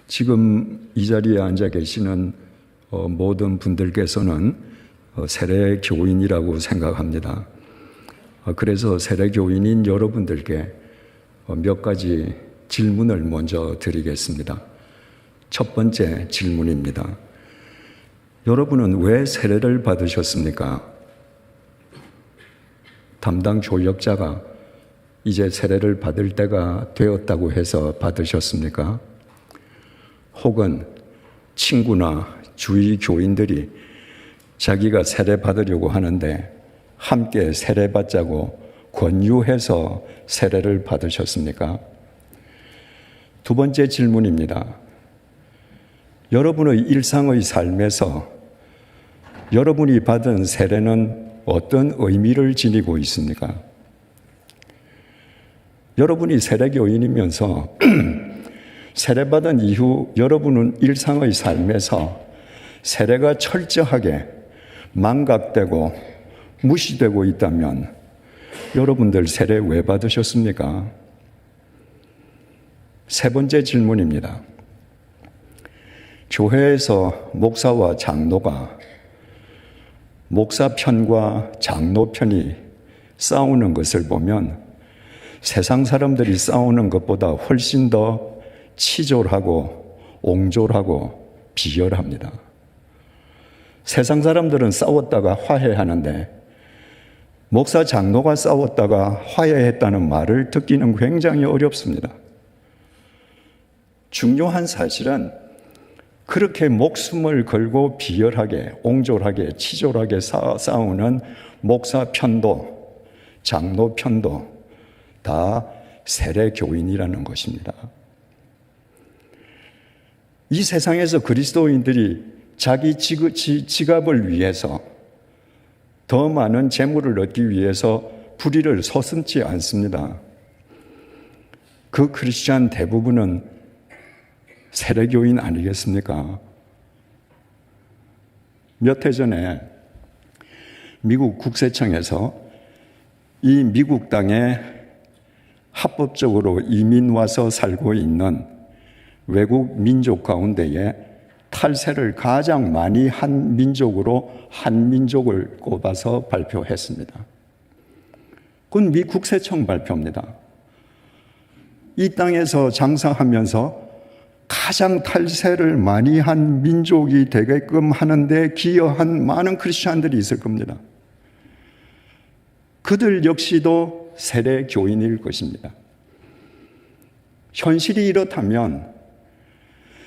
지금 이 자리에 앉아 계시는 모든 분들께서는 세례 교인이라고 생각합니다. 그래서 세례 교인인 여러분들께 몇 가지 질문을 먼저 드리겠습니다. 첫 번째 질문입니다. 여러분은 왜 세례를 받으셨습니까? 담당 조력자가 이제 세례를 받을 때가 되었다고 해서 받으셨습니까? 혹은 친구나 주위 교인들이 자기가 세례 받으려고 하는데 함께 세례 받자고 권유해서 세례를 받으셨습니까? 두 번째 질문입니다. 여러분의 일상의 삶에서 여러분이 받은 세례는 어떤 의미를 지니고 있습니까? 여러분이 세례교인이면서 세례받은 이후 여러분은 일상의 삶에서 세례가 철저하게 망각되고 무시되고 있다면 여러분들 세례 왜 받으셨습니까? 세 번째 질문입니다. 교회에서 목사와 장로가 목사 편과 장로 편이 싸우는 것을 보면 세상 사람들이 싸우는 것보다 훨씬 더 치졸하고 옹졸하고 비열합니다. 세상 사람들은 싸웠다가 화해하는데 목사 장로가 싸웠다가 화해했다는 말을 듣기는 굉장히 어렵습니다. 중요한 사실은 그렇게 목숨을 걸고 비열하게, 옹졸하게, 치졸하게 싸우는 목사 편도, 장로 편도 다 세례 교인이라는 것입니다. 이 세상에서 그리스도인들이 자기 지갑을 위해서 더 많은 재물을 얻기 위해서 불의를 서슴지 않습니다. 그 크리스찬 대부분은 세례교인 아니겠습니까? 몇 해 전에 미국 국세청에서 이 미국 땅에 합법적으로 이민 와서 살고 있는 외국 민족 가운데에 탈세를 가장 많이 한 민족으로 한민족을 꼽아서 발표했습니다. 그건 미 국세청 발표입니다. 이 땅에서 장사하면서 가장 탈세를 많이 한 민족이 되게끔 하는데 기여한 많은 크리스찬들이 있을 겁니다. 그들 역시도 세례 교인일 것입니다. 현실이 이렇다면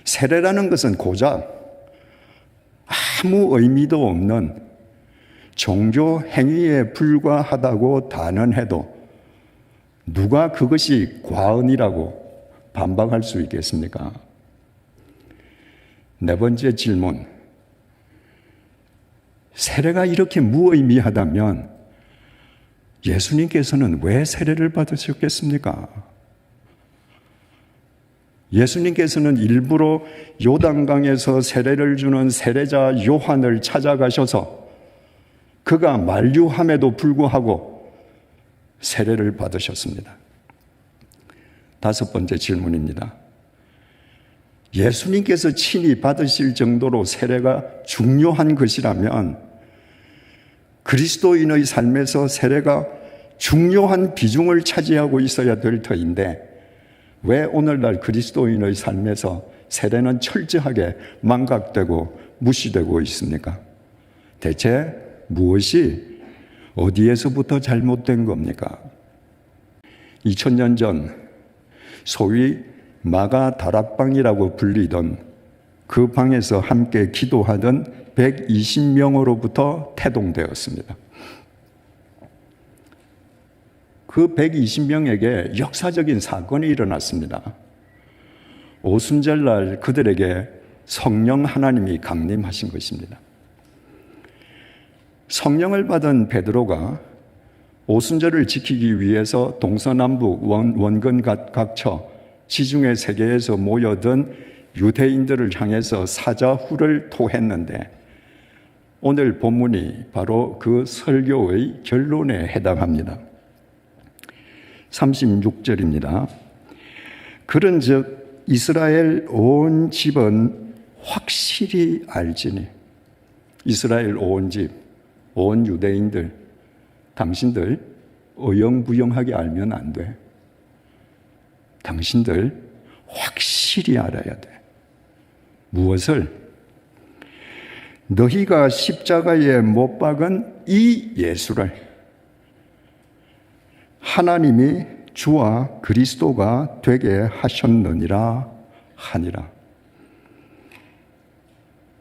세례라는 것은 고작 아무 의미도 없는 종교 행위에 불과하다고 단언해도 누가 그것이 과언이라고 반박할 수 있겠습니까? 네 번째 질문. 세례가 이렇게 무의미하다면 예수님께서는 왜 세례를 받으셨겠습니까? 예수님께서는 일부러 요단강에서 세례를 주는 세례자 요한을 찾아가셔서 그가 만류함에도 불구하고 세례를 받으셨습니다. 다섯 번째 질문입니다. 예수님께서 친히 받으실 정도로 세례가 중요한 것이라면 그리스도인의 삶에서 세례가 중요한 비중을 차지하고 있어야 될 터인데 왜 오늘날 그리스도인의 삶에서 세례는 철저하게 망각되고 무시되고 있습니까? 대체 무엇이 어디에서부터 잘못된 겁니까? 2000년 전 소위 마가 다락방이라고 불리던 그 방에서 함께 기도하던 120명으로부터 태동되었습니다. 그 120명에게 역사적인 사건이 일어났습니다. 오순절날 그들에게 성령 하나님이 강림하신 것입니다. 성령을 받은 베드로가 오순절을 지키기 위해서 동서남북 원근 각처 지중해 세계에서 모여든 유대인들을 향해서 사자후를 토했는데 오늘 본문이 바로 그 설교의 결론에 해당합니다. 36절입니다. 그런즉 이스라엘 온 집은 확실히 알지니, 이스라엘 온 집, 온 유대인들, 당신들 어영부영하게 알면 안 돼. 당신들 확실히 알아야 돼. 무엇을? 너희가 십자가에 못 박은 이 예수를 하나님이 주와 그리스도가 되게 하셨느니라 하니라.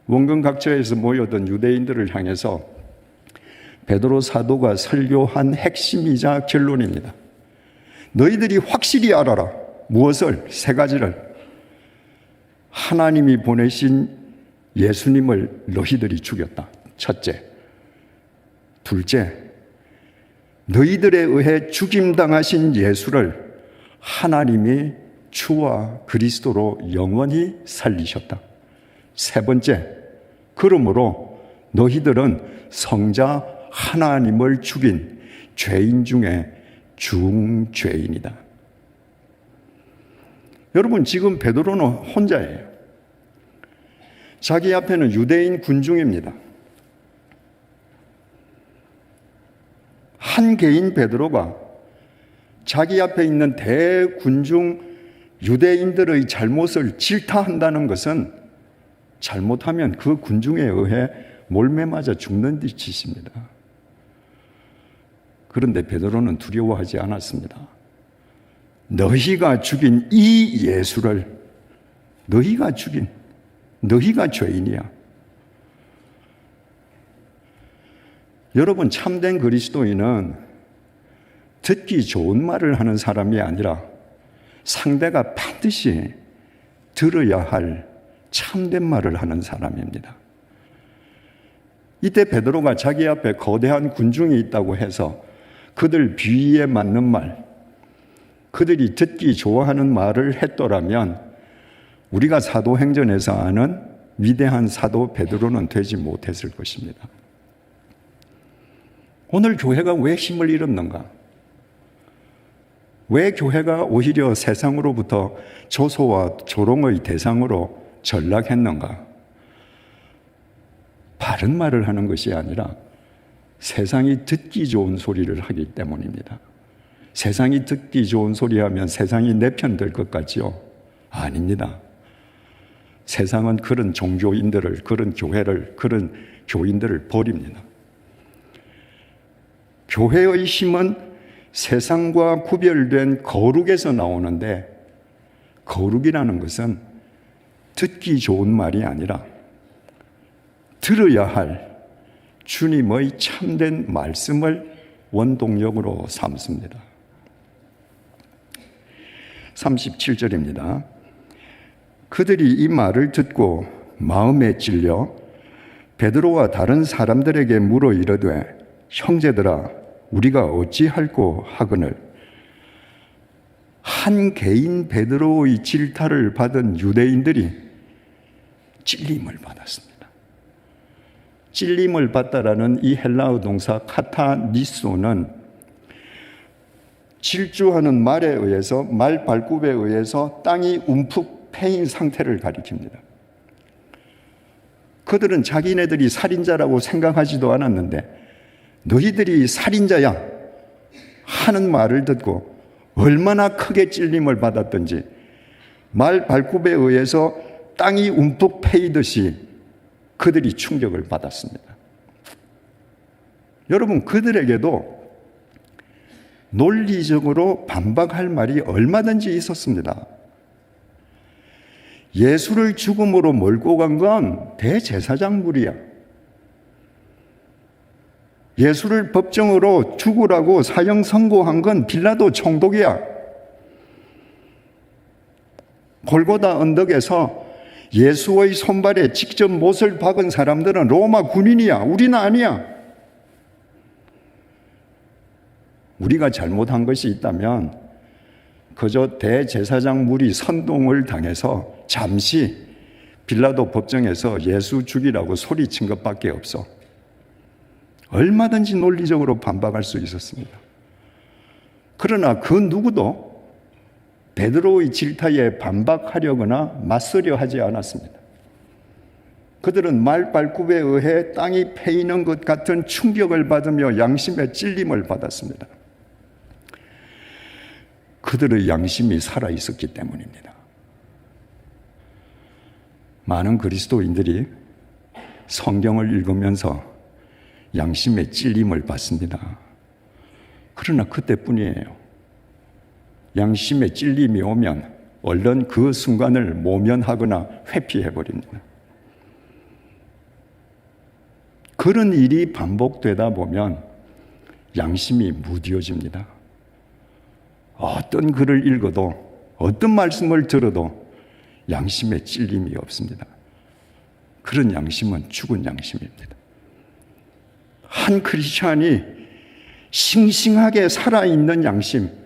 원근 각처에서 모여든 유대인들을 향해서 베드로 사도가 설교한 핵심이자 결론입니다. 너희들이 확실히 알아라. 무엇을? 세 가지를. 하나님이 보내신 예수님을 너희들이 죽였다. 첫째. 둘째, 너희들에 의해 죽임당하신 예수를 하나님이 주와 그리스도로 영원히 살리셨다. 세 번째, 그러므로 너희들은 성자 하나님을 죽인 죄인 중에 중죄인이다. 여러분, 지금 베드로는 혼자예요. 자기 앞에는 유대인 군중입니다. 한 개인 베드로가 자기 앞에 있는 대군중 유대인들의 잘못을 질타한다는 것은 잘못하면 그 군중에 의해 몰매 맞아 죽는 짓입니다. 그런데 베드로는 두려워하지 않았습니다. 너희가 죽인 이 예수를, 너희가 죽인, 너희가 죄인이야. 여러분, 참된 그리스도인은 듣기 좋은 말을 하는 사람이 아니라 상대가 반드시 들어야 할 참된 말을 하는 사람입니다. 이때 베드로가 자기 앞에 거대한 군중이 있다고 해서 그들 비위에 맞는 말, 그들이 듣기 좋아하는 말을 했더라면 우리가 사도행전에서 아는 위대한 사도 베드로는 되지 못했을 것입니다. 오늘 교회가 왜 힘을 잃었는가? 왜 교회가 오히려 세상으로부터 조소와 조롱의 대상으로 전락했는가? 바른 말을 하는 것이 아니라 세상이 듣기 좋은 소리를 하기 때문입니다. 세상이 듣기 좋은 소리 하면 세상이 내 편 될 것 같지요? 아닙니다. 세상은 그런 종교인들을, 그런 교회를, 그런 교인들을 버립니다. 교회의 힘은 세상과 구별된 거룩에서 나오는데, 거룩이라는 것은 듣기 좋은 말이 아니라 들어야 할 주님의 참된 말씀을 원동력으로 삼습니다. 37절입니다. 그들이 이 말을 듣고 마음에 찔려 베드로와 다른 사람들에게 물어 이르되 형제들아 우리가 어찌할꼬 하거늘. 한 개인 베드로의 질타를 받은 유대인들이 찔림을 받았습니다. 찔림을 받다라는 이 헬라어 동사 카타니소는 질주하는 말에 의해서, 말 발굽에 의해서 땅이 움푹 패인 상태를 가리킵니다. 그들은 자기네들이 살인자라고 생각하지도 않았는데 너희들이 살인자야 하는 말을 듣고 얼마나 크게 찔림을 받았던지 말 발굽에 의해서 땅이 움푹 패이듯이 그들이 충격을 받았습니다. 여러분, 그들에게도 논리적으로 반박할 말이 얼마든지 있었습니다. 예수를 죽음으로 몰고 간 건 대제사장 무리야. 예수를 법정으로 죽으라고 사형 선고한 건 빌라도 총독이야. 골고다 언덕에서 예수의 손발에 직접 못을 박은 사람들은 로마 군인이야. 우리는 아니야. 우리가 잘못한 것이 있다면 그저 대제사장 무리 선동을 당해서 잠시 빌라도 법정에서 예수 죽이라고 소리친 것밖에 없어. 얼마든지 논리적으로 반박할 수 있었습니다. 그러나 그 누구도 베드로의 질타에 반박하려거나 맞서려 하지 않았습니다. 그들은 말발굽에 의해 땅이 패이는 것 같은 충격을 받으며 양심의 찔림을 받았습니다. 그들의 양심이 살아있었기 때문입니다. 많은 그리스도인들이 성경을 읽으면서 양심의 찔림을 받습니다. 그러나 그때뿐이에요. 양심의 찔림이 오면 얼른 그 순간을 모면하거나 회피해버립니다. 그런 일이 반복되다 보면 양심이 무뎌집니다. 어떤 글을 읽어도 어떤 말씀을 들어도 양심의 찔림이 없습니다. 그런 양심은 죽은 양심입니다. 한 크리스찬이 싱싱하게 살아있는 양심,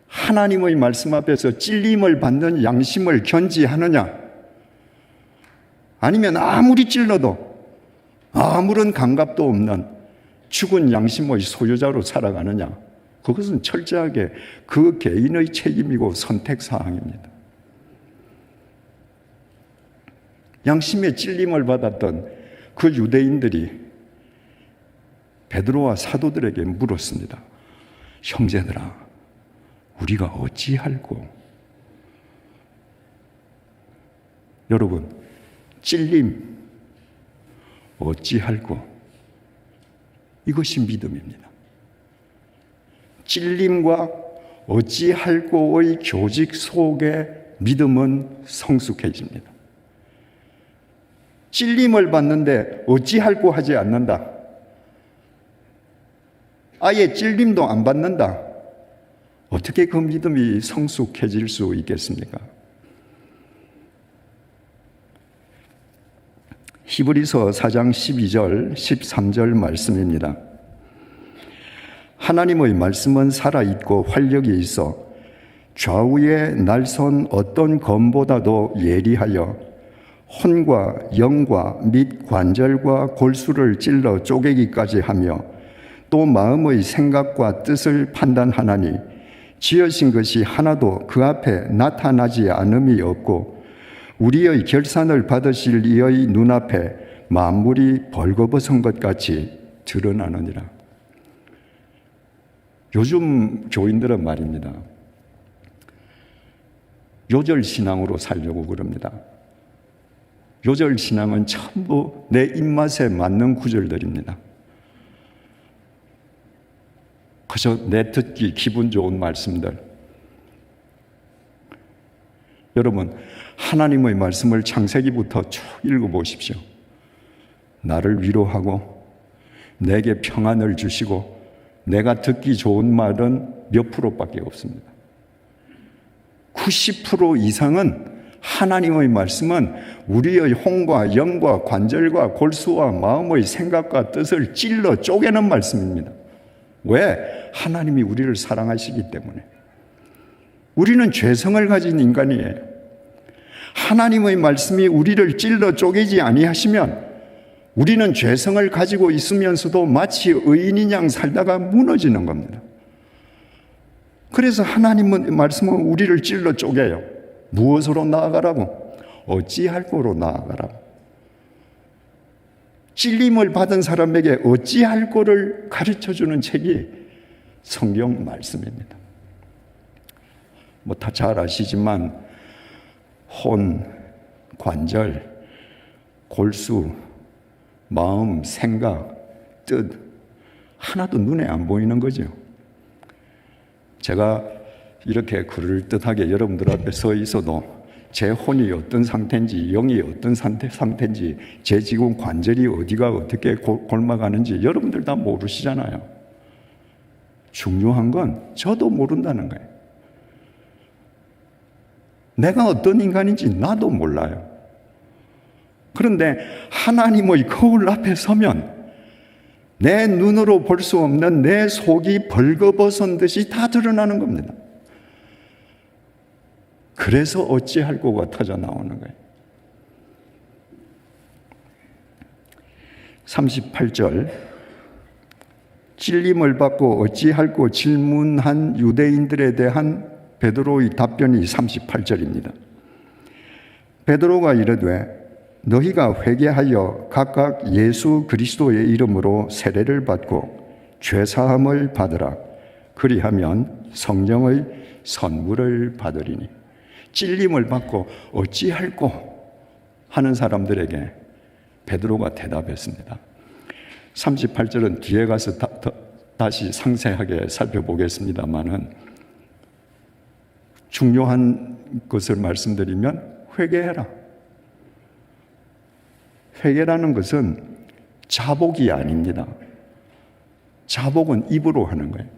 하나님의 말씀 앞에서 찔림을 받는 양심을 견지하느냐, 아니면 아무리 찔러도 아무런 감각도 없는 죽은 양심의 소유자로 살아가느냐, 그것은 철저하게 그 개인의 책임이고 선택사항입니다. 양심의 찔림을 받았던 그 유대인들이 베드로와 사도들에게 물었습니다. 형제들아, 우리가 어찌할꼬? 여러분, 찔림 어찌할꼬? 이것이 믿음입니다. 찔림과 어찌할꼬의 교직 속에 믿음은 성숙해집니다. 찔림을 받는데 어찌할꼬 하지 않는다. 아예 찔림도 안 받는다. 어떻게 그 믿음이 성숙해질 수 있겠습니까? 히브리서 4장 12절, 13절 말씀입니다. 하나님의 말씀은 살아있고 활력이 있어 좌우에 날선 어떤 검보다도 예리하여 혼과 영과 및 관절과 골수를 찔러 쪼개기까지 하며 또 마음의 생각과 뜻을 판단하나니 지으신 것이 하나도 그 앞에 나타나지 않음이 없고 우리의 결산을 받으실 이의 눈앞에 만물이 벌거벗은 것 같이 드러나느니라. 요즘 교인들은 말입니다. 요절신앙으로 살려고 그럽니다. 요절신앙은 전부 내 입맛에 맞는 구절들입니다. 그저 내 듣기 기분 좋은 말씀들. 여러분, 하나님의 말씀을 창세기부터 쭉 읽어보십시오. 나를 위로하고 내게 평안을 주시고 내가 듣기 좋은 말은 몇 프로밖에 없습니다. 90% 이상은 하나님의 말씀은 우리의 혼과 영과 관절과 골수와 마음의 생각과 뜻을 찔러 쪼개는 말씀입니다. 왜? 하나님이 우리를 사랑하시기 때문에. 우리는 죄성을 가진 인간이에요. 하나님의 말씀이 우리를 찔러 쪼개지 아니하시면 우리는 죄성을 가지고 있으면서도 마치 의인인 양 살다가 무너지는 겁니다. 그래서 하나님의 말씀은 우리를 찔러 쪼개요. 무엇으로 나아가라고? 어찌할 거로 나아가라고. 찔림을 받은 사람에게 어찌할 거를 가르쳐주는 책이 성경 말씀입니다. 다 잘 아시지만 혼, 관절, 골수, 마음, 생각, 뜻 하나도 눈에 안 보이는 거죠. 제가 이렇게 그럴듯하게 여러분들 앞에 서 있어도 제 혼이 어떤 상태인지, 영이 어떤 상태인지, 제 지금 관절이 어디가 어떻게 골마가는지 여러분들 다 모르시잖아요. 중요한 건 저도 모른다는 거예요. 내가 어떤 인간인지 나도 몰라요. 그런데 하나님의 거울 앞에 서면 내 눈으로 볼 수 없는 내 속이 벌거벗은 듯이 다 드러나는 겁니다. 그래서 어찌할 거가 터져 나오는 거예요. 38절, 찔림을 받고 어찌할 거 질문한 유대인들에 대한 베드로의 답변이 38절입니다. 베드로가 이르되 너희가 회개하여 각각 예수 그리스도의 이름으로 세례를 받고 죄사함을 받으라. 그리하면 성령의 선물을 받으리니. 찔림을 받고 어찌할꼬 하는 사람들에게 베드로가 대답했습니다. 38절은 뒤에 가서 다시 상세하게 살펴보겠습니다만은 중요한 것을 말씀드리면 회개해라. 회개라는 것은 자복이 아닙니다. 자복은 입으로 하는 거예요.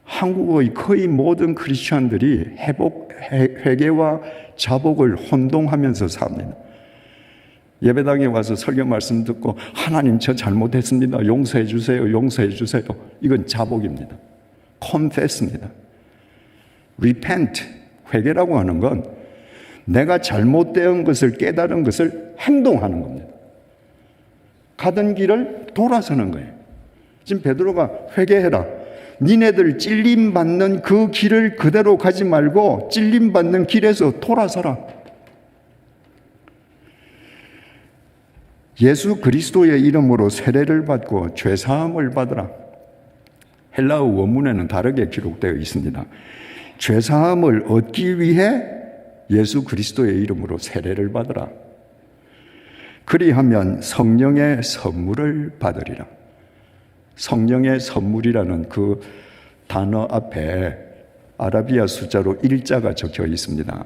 한국의 거의 모든 크리스천들이 회개와 자복을 혼동하면서 삽니다. 예배당에 와서 설교 말씀 듣고 하나님 저 잘못했습니다. 용서해 주세요. 용서해 주세요. 이건 자복입니다. confess입니다. repent, 회개라고 하는 건 내가 잘못된 것을 깨달은 것을 행동하는 겁니다. 가던 길을 돌아서는 거예요. 지금 베드로가 회개해라. 니네들 찔림받는 그 길을 그대로 가지 말고 찔림받는 길에서 돌아서라. 예수 그리스도의 이름으로 세례를 받고 죄사함을 받으라. 헬라어 원문에는 다르게 기록되어 있습니다. 죄사함을 얻기 위해 예수 그리스도의 이름으로 세례를 받으라. 그리하면 성령의 선물을 받으리라. 성령의 선물이라는 그 단어 앞에 아라비아 숫자로 1자가 적혀 있습니다.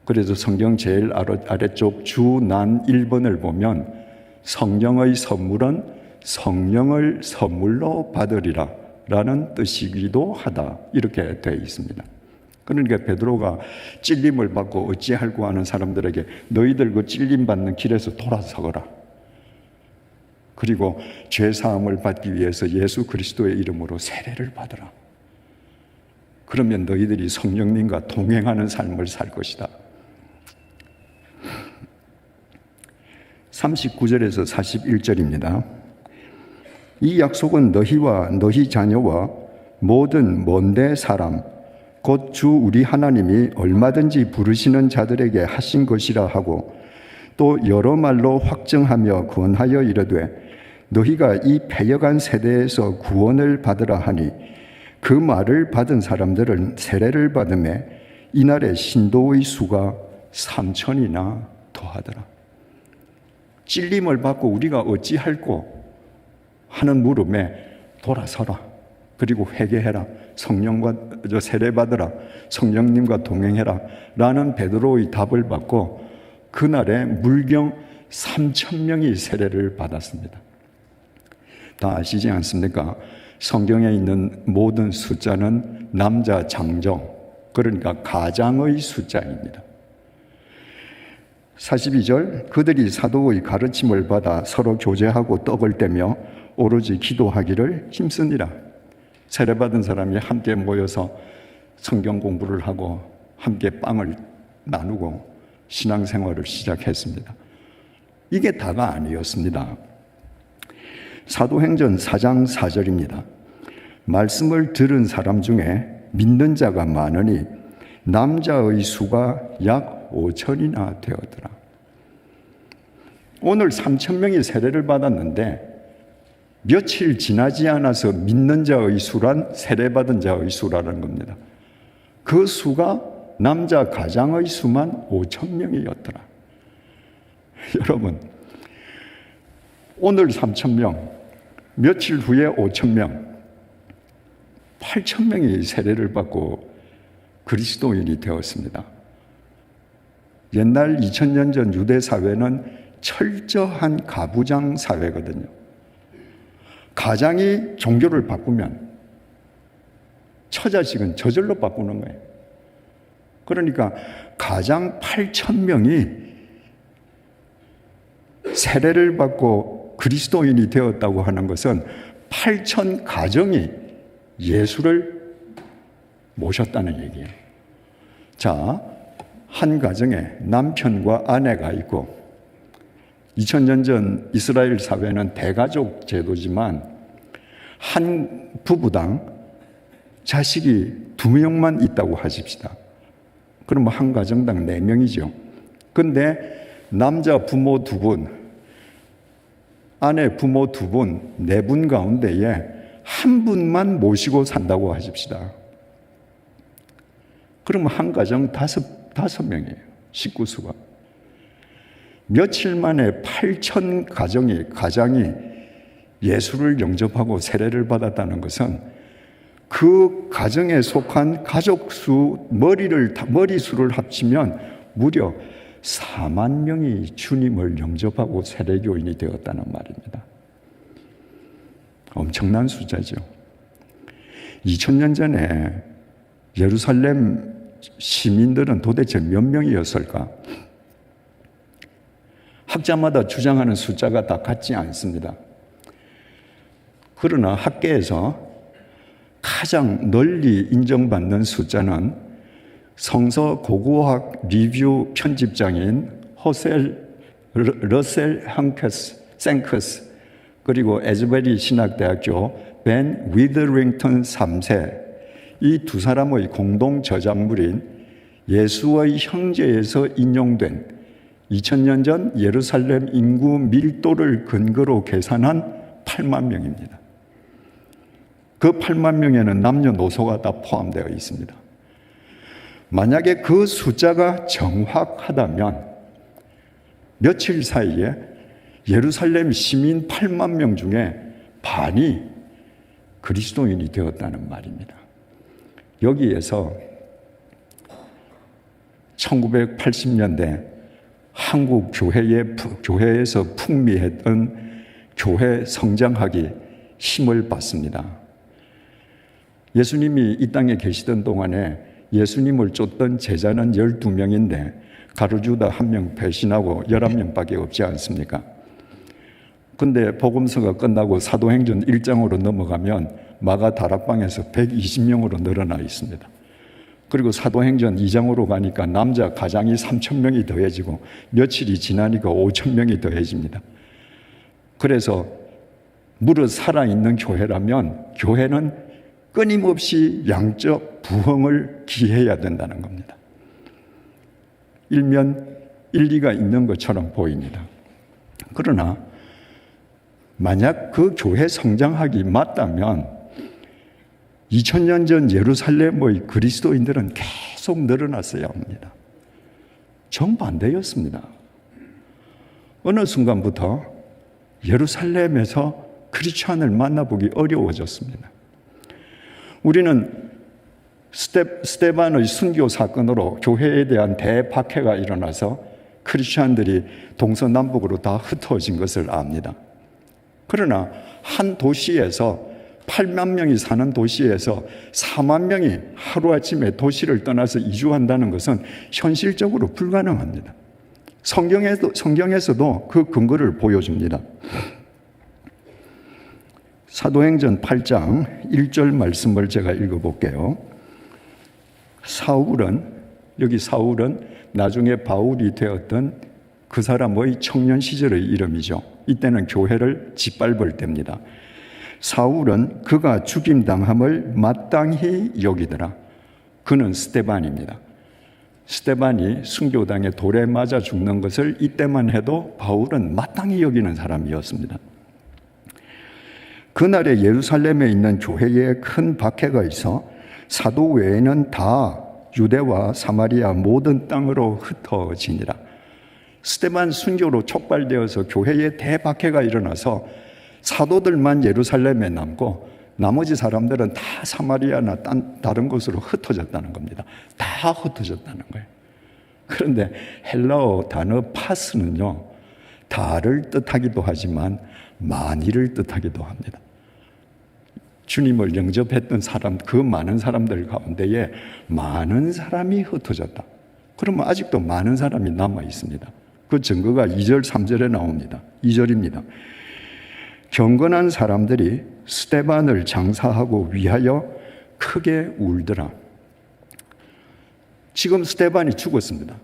그래서 성경 제일 아래쪽 주난 1번을 보면 성령의 선물은 성령을 선물로 받으리라 라는 뜻이기도 하다, 이렇게 되어 있습니다. 그러니까 베드로가 찔림을 받고 어찌할꼬 하는 사람들에게 너희들 그 찔림 받는 길에서 돌아서거라. 그리고 죄사함을 받기 위해서 예수 그리스도의 이름으로 세례를 받으라. 그러면 너희들이 성령님과 동행하는 삶을 살 것이다. 39절에서 41절입니다. 이 약속은 너희와 너희 자녀와 모든 먼데 사람 곧 주 우리 하나님이 얼마든지 부르시는 자들에게 하신 것이라 하고 또 여러 말로 확증하며 권하여 이르되 너희가 이 패역한 세대에서 구원을 받으라 하니 그 말을 받은 사람들은 세례를 받음에 이날의 신도의 수가 3,000이나 더하더라. 찔림을 받고 우리가 어찌할꼬 하는 물음에 돌아서라. 그리고 회개해라. 성령과 세례받으라. 성령님과 동행해라. 라는 베드로의 답을 받고 그날에 물경 3,000명이 세례를 받았습니다. 다 아시지 않습니까? 성경에 있는 모든 숫자는 남자 장정, 그러니까 가장의 숫자입니다. 42절, 그들이 사도의 가르침을 받아 서로 교제하고 떡을 떼며 오로지 기도하기를 힘쓰니라. 세례받은 사람이 함께 모여서 성경 공부를 하고 함께 빵을 나누고 신앙생활을 시작했습니다. 이게 다가 아니었습니다. 사도행전 4장 4절입니다. 말씀을 들은 사람 중에 믿는 자가 많으니 남자의 수가 약 5,000이나 되었더라. 오늘 3,000명이 세례를 받았는데 며칠 지나지 않아서 믿는 자의 수란 세례받은 자의 수라는 겁니다. 그 수가 남자 가장의 수만 5,000명이었더라. 여러분, 오늘 3,000명, 며칠 후에 5,000명, 8,000명이 세례를 받고 그리스도인이 되었습니다. 옛날 2000년 전 유대 사회는 철저한 가부장 사회거든요. 가장이 종교를 바꾸면 처자식은 저절로 바꾸는 거예요. 그러니까 가장 8,000명이 세례를 받고 그리스도인이 되었다고 하는 것은 8,000 가정이 예수를 모셨다는 얘기예요. 자, 한 가정에 남편과 아내가 있고 2000년 전 이스라엘 사회는 대가족 제도지만 한 부부당 자식이 2명만 있다고 하십시다. 그러면 한 가정당 4명이죠. 근데 남자 부모 2분, 아내 부모 2분, 4분 가운데에 한 분만 모시고 산다고 하십시다. 그러면 한 가정 5명이에요. 식구수가. 며칠 만에 8천 가정이 예수를 영접하고 세례를 받았다는 것은 그 가정에 속한 가족수, 머리수를 합치면 무려 4만 명이 주님을 영접하고 세례교인이 되었다는 말입니다. 엄청난 숫자죠. 2000년 전에 예루살렘 시민들은 도대체 몇 명이었을까? 학자마다 주장하는 숫자가 다 같지 않습니다. 그러나 학계에서 가장 널리 인정받는 숫자는 성서 고고학 리뷰 편집장인 러셀 생크스 그리고 에즈베리 신학대학교 벤 위더링턴 3세 이 두 사람의 공동 저작물인 예수의 형제에서 인용된 2000년 전 예루살렘 인구 밀도를 근거로 계산한 8만 명입니다. 그 8만 명에는 남녀노소가 다 포함되어 있습니다. 만약에 그 숫자가 정확하다면 며칠 사이에 예루살렘 시민 8만 명 중에 반이 그리스도인이 되었다는 말입니다. 여기에서 1980년대 한국 교회에서 풍미했던 교회 성장학이 힘을 받습니다. 예수님이 이 땅에 계시던 동안에 예수님을 쫓던 제자는 12명인데 가룟유다 1명 배신하고 11명밖에 없지 않습니까? 근데 복음서가 끝나고 사도행전 1장으로 넘어가면 마가 다락방에서 120명으로 늘어나 있습니다. 그리고 사도행전 2장으로 가니까 남자 가장이 3,000명이 더해지고 며칠이 지나니까 5,000명이 더해집니다. 그래서 무릇 살아있는 교회라면 교회는 끊임없이 양적 부흥을 기해야 된다는 겁니다. 일면 일리가 있는 것처럼 보입니다. 그러나 만약 그 교회 성장학이 맞다면 2000년 전 예루살렘의 그리스도인들은 계속 늘어났어야 합니다. 정반대였습니다. 어느 순간부터 예루살렘에서 크리스찬을 만나보기 어려워졌습니다. 우리는 스데반의 순교 사건으로 교회에 대한 대박해가 일어나서 크리스찬들이 동서남북으로 다 흩어진 것을 압니다. 그러나 한 도시에서 8만 명이 사는 도시에서 4만 명이 하루아침에 도시를 떠나서 이주한다는 것은 현실적으로 불가능합니다. 성경에서도 그 근거를 보여줍니다. 사도행전 8장 1절 말씀을 제가 읽어볼게요. 사울은 나중에 바울이 되었던 그 사람의 청년 시절의 이름이죠. 이때는 교회를 짓밟을 때입니다. 사울은 그가 죽임당함을 마땅히 여기더라. 그는 스데반입니다. 스데반이 순교당에 돌에 맞아 죽는 것을 이때만 해도 바울은 마땅히 여기는 사람이었습니다. 그날에 예루살렘에 있는 교회에 큰 박해가 있어 사도 외에는 다 유대와 사마리아 모든 땅으로 흩어지니라. 스데반 순교로 촉발되어서 교회에 대박해가 일어나서 사도들만 예루살렘에 남고 나머지 사람들은 다 사마리아나 다른 곳으로 흩어졌다는 겁니다. 다 흩어졌다는 거예요. 그런데 헬라어 단어 파스는요, 다를 뜻하기도 하지만 많이를 뜻하기도 합니다. 주님을 영접했던 사람, 그 많은 사람들 가운데에 많은 사람이 흩어졌다. 그러면 아직도 많은 사람이 남아 있습니다. 그 증거가 2절, 3절에 나옵니다. 2절입니다. 경건한 사람들이 스데반을 장사하고 위하여 크게 울더라. 지금 스데반이 죽었습니다.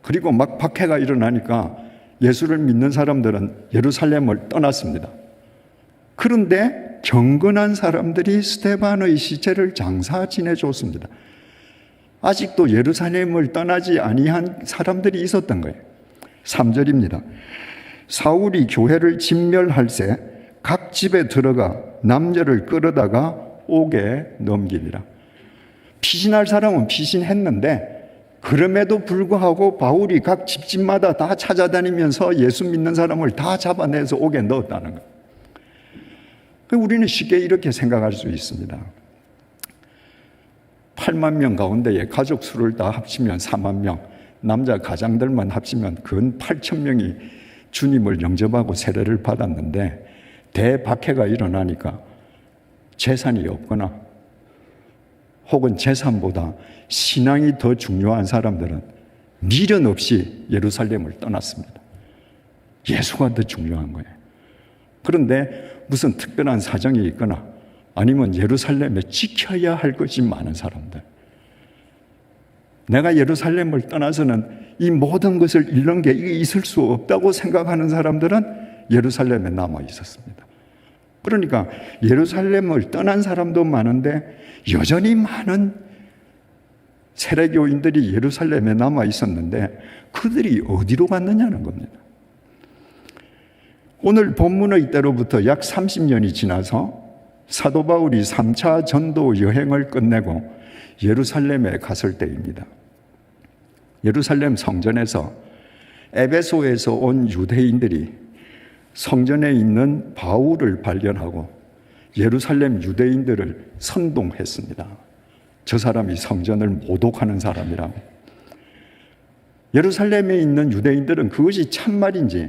그리고 막 박해가 일어나니까 예수를 믿는 사람들은 예루살렘을 떠났습니다. 그런데 경건한 사람들이 스데반의 시체를 장사 지내줬습니다. 아직도 예루살렘을 떠나지 아니한 사람들이 있었던 거예요. 3절입니다. 사울이 교회를 진멸할새 각 집에 들어가 남녀를 끌어다가 옥에 넘기니라. 피신할 사람은 피신했는데 그럼에도 불구하고 바울이 각 집집마다 다 찾아다니면서 예수 믿는 사람을 다 잡아내서 옥에 넣었다는 거예요. 우리는 쉽게 이렇게 생각할 수 있습니다. 8만 명 가운데에 가족 수를 다 합치면 4만 명, 남자 가장들만 합치면 근 8천 명이 주님을 영접하고 세례를 받았는데 대박해가 일어나니까 재산이 없거나 혹은 재산보다 신앙이 더 중요한 사람들은 미련 없이 예루살렘을 떠났습니다. 예수가 더 중요한 거예요. 그런데 무슨 특별한 사정이 있거나 아니면 예루살렘에 지켜야 할 것이 많은 사람들, 내가 예루살렘을 떠나서는 이 모든 것을 잃는 게 있을 수 없다고 생각하는 사람들은 예루살렘에 남아 있었습니다. 그러니까 예루살렘을 떠난 사람도 많은데 여전히 많은 세례교인들이 예루살렘에 남아 있었는데 그들이 어디로 갔느냐는 겁니다. 오늘 본문의 때로부터 약 30년이 지나서 사도 바울이 3차 전도 여행을 끝내고 예루살렘에 갔을 때입니다. 예루살렘 성전에서 에베소에서 온 유대인들이 성전에 있는 바울을 발견하고 예루살렘 유대인들을 선동했습니다. 저 사람이 성전을 모독하는 사람이라고. 예루살렘에 있는 유대인들은 그것이 참말인지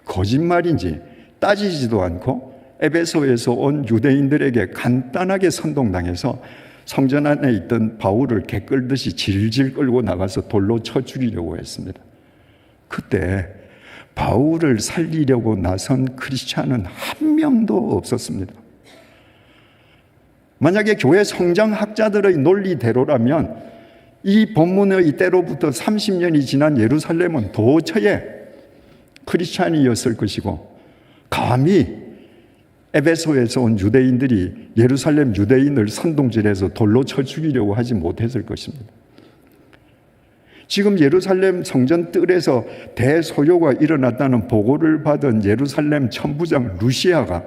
거짓말인지 따지지도 않고 에베소에서 온 유대인들에게 간단하게 선동당해서 성전 안에 있던 바울을 개 끌듯이 질질 끌고 나가서 돌로 쳐 죽이려고 했습니다. 그때 바울을 살리려고 나선 크리스찬은 한 명도 없었습니다. 만약에 교회 성장학자들의 논리대로라면 이 본문의 때로부터 30년이 지난 예루살렘은 도처에 크리스찬이었을 것이고, 감히 에베소에서 온 유대인들이 예루살렘 유대인을 선동질해서 돌로 쳐 죽이려고 하지 못했을 것입니다. 지금 예루살렘 성전 뜰에서 대소요가 일어났다는 보고를 받은 예루살렘 천부장 루시아가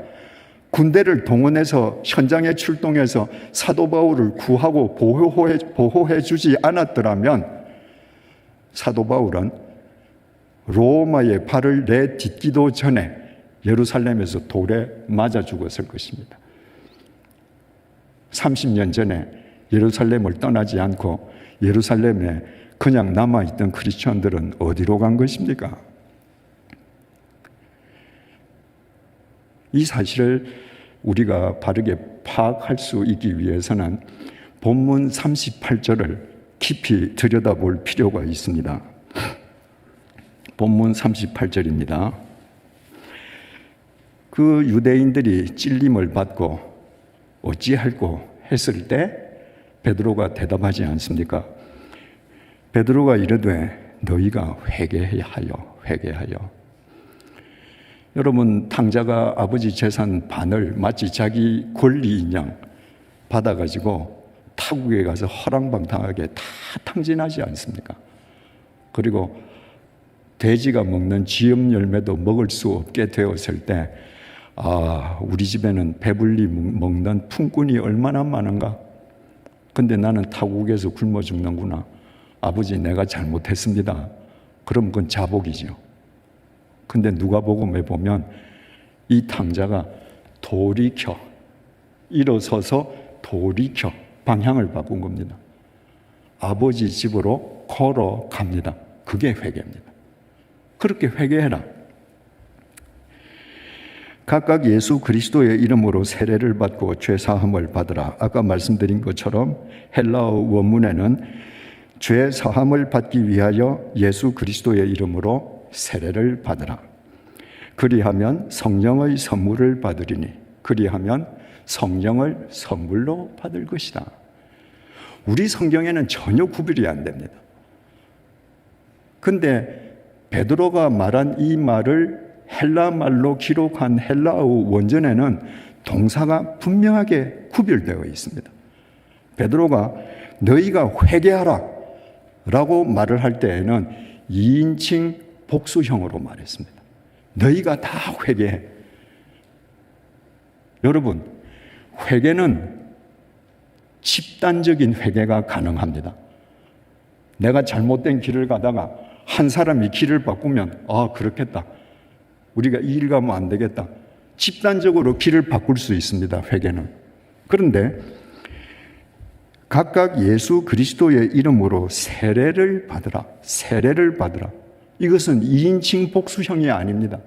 군대를 동원해서 현장에 출동해서 사도 바울을 구하고 보호해 주지 않았더라면 사도 바울은 로마의 발을 내딛기도 전에 예루살렘에서 돌에 맞아 죽었을 것입니다. 30년 전에 예루살렘을 떠나지 않고 예루살렘에 그냥 남아있던 크리스천들은 어디로 간 것입니까? 이 사실을 우리가 바르게 파악할 수 있기 위해서는 본문 38절을 깊이 들여다볼 필요가 있습니다. 본문 38절입니다. 그 유대인들이 찔림을 받고 어찌할꼬 했을 때 베드로가 대답하지 않습니까? 베드로가 이르되 너희가 회개하여. 여러분, 탕자가 아버지 재산 반을 마치 자기 권리인 양 받아가지고 타국에 가서 허랑방탕하게 다 탕진하지 않습니까? 그리고 돼지가 먹는 쥐염 열매도 먹을 수 없게 되었을 때, 우리 집에는 배불리 먹는 품꾼이 얼마나 많은가? 근데 나는 타국에서 굶어 죽는구나. 아버지, 내가 잘못했습니다. 그럼 그건 자복이죠. 근데 누가복음에 보면 이 탕자가 돌이켜 일어서서 돌이켜 방향을 바꾼 겁니다. 아버지 집으로 걸어갑니다. 그게 회개입니다. 그렇게 회개해라. 각각 예수 그리스도의 이름으로 세례를 받고 죄 사함을 받으라. 아까 말씀드린 것처럼 헬라어 원문에는 죄 사함을 받기 위하여 예수 그리스도의 이름으로 세례를 받으라. 그리하면 성령의 선물을 받으리니 그리하면 성령을 선물로 받을 것이다. 우리 성경에는 전혀 구별이 안 됩니다. 근데 베드로가 말한 이 말을 헬라 말로 기록한 헬라어 원전에는 동사가 분명하게 구별되어 있습니다. 베드로가 너희가 회개하라 라고 말을 할 때에는 2인칭 복수형으로 말했습니다. 너희가 다 회개해. 여러분, 회개는 집단적인 회개가 가능합니다. 내가 잘못된 길을 가다가 한 사람이 길을 바꾸면 그렇겠다. 우리가 이 길 가면 안 되겠다. 집단적으로 길을 바꿀 수 있습니다. 회개는. 그런데 각각 예수 그리스도의 이름으로 세례를 받으라. 세례를 받으라. 이것은 2인칭 복수형이 아닙니다.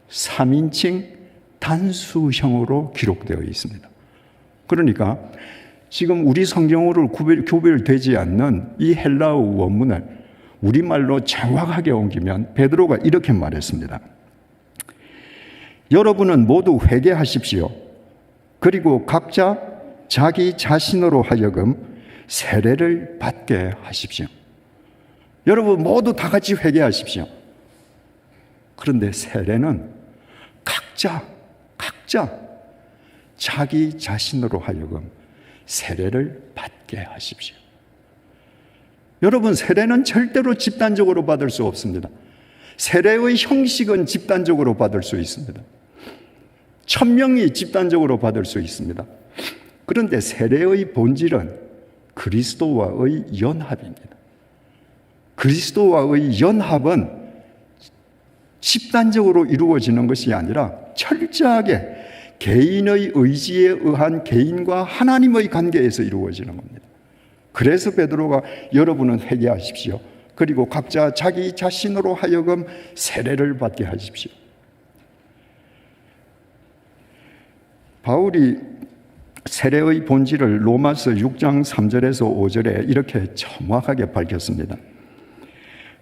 3인칭 단수형으로 기록되어 있습니다. 그러니까 지금 우리 성경으로 구별되지 않는 이 헬라어 원문을 우리말로 정확하게 옮기면 베드로가 이렇게 말했습니다. 여러분은 모두 회개하십시오. 그리고 각자 자기 자신으로 하여금 세례를 받게 하십시오. 여러분 모두 다 같이 회개하십시오. 그런데 세례는 각자 자기 자신으로 하여금 세례를 받게 하십시오. 여러분, 세례는 절대로 집단적으로 받을 수 없습니다. 세례의 형식은 집단적으로 받을 수 있습니다. 1000명이 집단적으로 받을 수 있습니다. 그런데 세례의 본질은 그리스도와의 연합입니다. 그리스도와의 연합은 집단적으로 이루어지는 것이 아니라 철저하게 개인의 의지에 의한 개인과 하나님의 관계에서 이루어지는 겁니다. 그래서 베드로가 여러분은 회개하십시오. 그리고 각자 자기 자신으로 하여금 세례를 받게 하십시오. 바울이 세례의 본질을 로마서 6장 3절에서 5절에 이렇게 정확하게 밝혔습니다.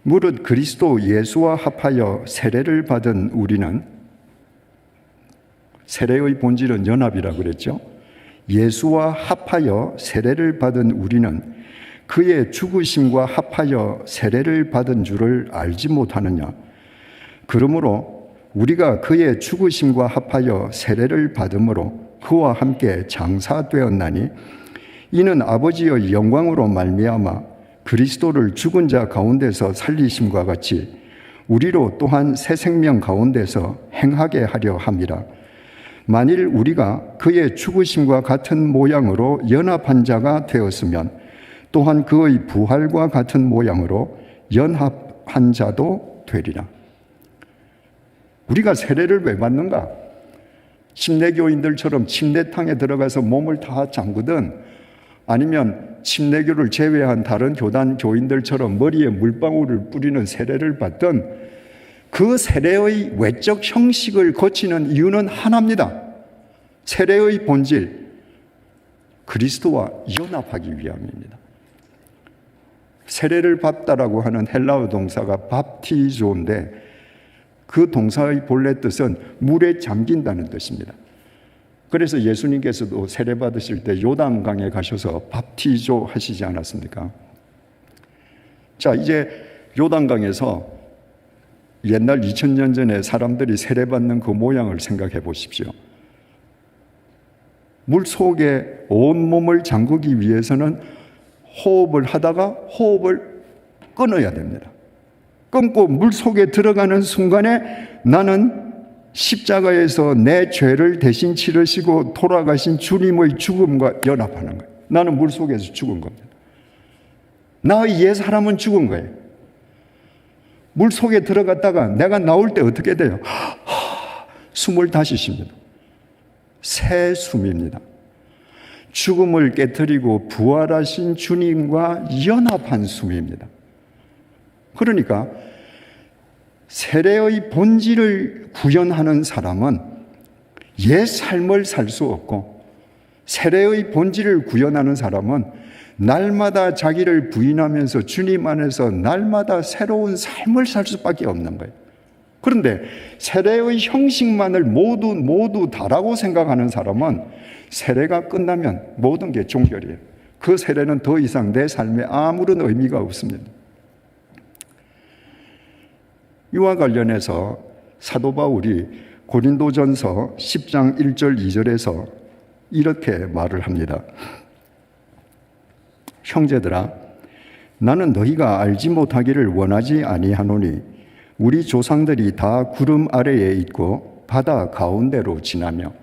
무릇 그리스도 예수와 합하여 세례를 받은 우리는, 세례의 본질은 연합이라고 그랬죠. 예수와 합하여 세례를 받은 우리는 그의 죽으심과 합하여 세례를 받은 줄을 알지 못하느냐. 그러므로 우리가 그의 죽으심과 합하여 세례를 받음으로 그와 함께 장사되었나니 이는 아버지의 영광으로 말미암아 그리스도를 죽은 자 가운데서 살리심과 같이 우리로 또한 새 생명 가운데서 행하게 하려 함이라. 만일 우리가 그의 죽으심과 같은 모양으로 연합한 자가 되었으면 또한 그의 부활과 같은 모양으로 연합한 자도 되리라. 우리가 세례를 왜 받는가? 침례교인들처럼 침례탕에 들어가서 몸을 다 잠그든 아니면 침례교를 제외한 다른 교단 교인들처럼 머리에 물방울을 뿌리는 세례를 받든 그 세례의 외적 형식을 거치는 이유는 하나입니다. 세례의 본질, 그리스도와 연합하기 위함입니다. 세례를 받다라고 하는 헬라어 동사가 밥티조인데 그 동사의 본래 뜻은 물에 잠긴다는 뜻입니다. 그래서 예수님께서도 세례 받으실 때 요단강에 가셔서 밥티조 하시지 않았습니까? 자, 이제 요단강에서 옛날 2000년 전에 사람들이 세례받는 그 모양을 생각해 보십시오. 물 속에 온몸을 잠그기 위해서는 호흡을 하다가 호흡을 끊어야 됩니다. 끊고 물 속에 들어가는 순간에 나는 십자가에서 내 죄를 대신 치르시고 돌아가신 주님의 죽음과 연합하는 거예요. 나는 물 속에서 죽은 겁니다. 나의 옛 사람은 죽은 거예요. 물 속에 들어갔다가 내가 나올 때 어떻게 돼요? 숨을 다시 쉽니다. 새 숨입니다. 죽음을 깨뜨리고 부활하신 주님과 연합한 숨입니다. 그러니까 세례의 본질을 구현하는 사람은 옛 삶을 살 수 없고, 세례의 본질을 구현하는 사람은 날마다 자기를 부인하면서 주님 안에서 날마다 새로운 삶을 살 수밖에 없는 거예요. 그런데 세례의 형식만을 모두 다라고 생각하는 사람은 세례가 끝나면 모든 게 종결이에요. 그 세례는 더 이상 내 삶에 아무런 의미가 없습니다. 이와 관련해서 사도 바울이 고린도전서 10장 1절 2절에서 이렇게 말을 합니다. 형제들아, 나는 너희가 알지 못하기를 원하지 아니하노니 우리 조상들이 다 구름 아래에 있고 바다 가운데로 지나며.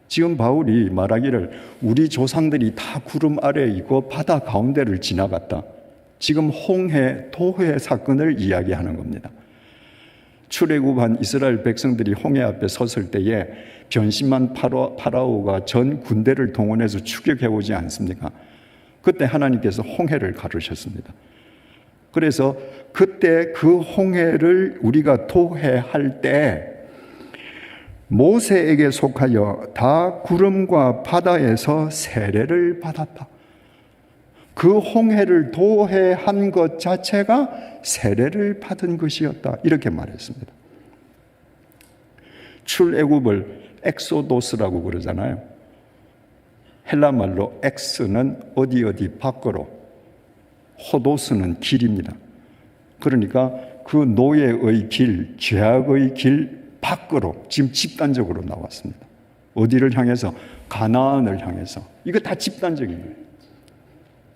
지금 바울이 말하기를 우리 조상들이 다 구름 아래에 있고 바다 가운데를 지나갔다. 지금 홍해, 토해 사건을 이야기하는 겁니다. 출애굽한 이스라엘 백성들이 홍해 앞에 섰을 때에 변심한 파라오가 전 군대를 동원해서 추격해오지 않습니까? 그때 하나님께서 홍해를 가르셨습니다. 그래서 그때 그 홍해를 우리가 토해할 때 모세에게 속하여 다 구름과 바다에서 세례를 받았다. 그 홍해를 도해한 것 자체가 세례를 받은 것이었다. 이렇게 말했습니다. 출애굽을 엑소도스라고 그러잖아요. 헬라 말로 엑스는 어디 밖으로, 호도스는 길입니다. 그러니까 그 노예의 길, 죄악의 길 밖으로 지금 집단적으로 나왔습니다. 어디를 향해서? 가나안을 향해서. 이거 다 집단적인 거예요.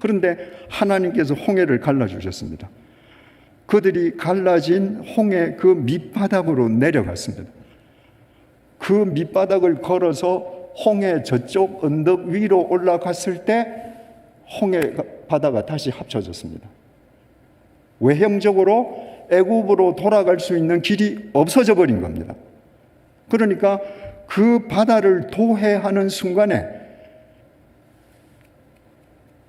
그런데 하나님께서 홍해를 갈라주셨습니다. 그들이 갈라진 홍해 그 밑바닥으로 내려갔습니다. 그 밑바닥을 걸어서 홍해 저쪽 언덕 위로 올라갔을 때 홍해 바다가 다시 합쳐졌습니다. 외형적으로 애굽으로 돌아갈 수 있는 길이 없어져 버린 겁니다. 그러니까 그 바다를 도해하는 순간에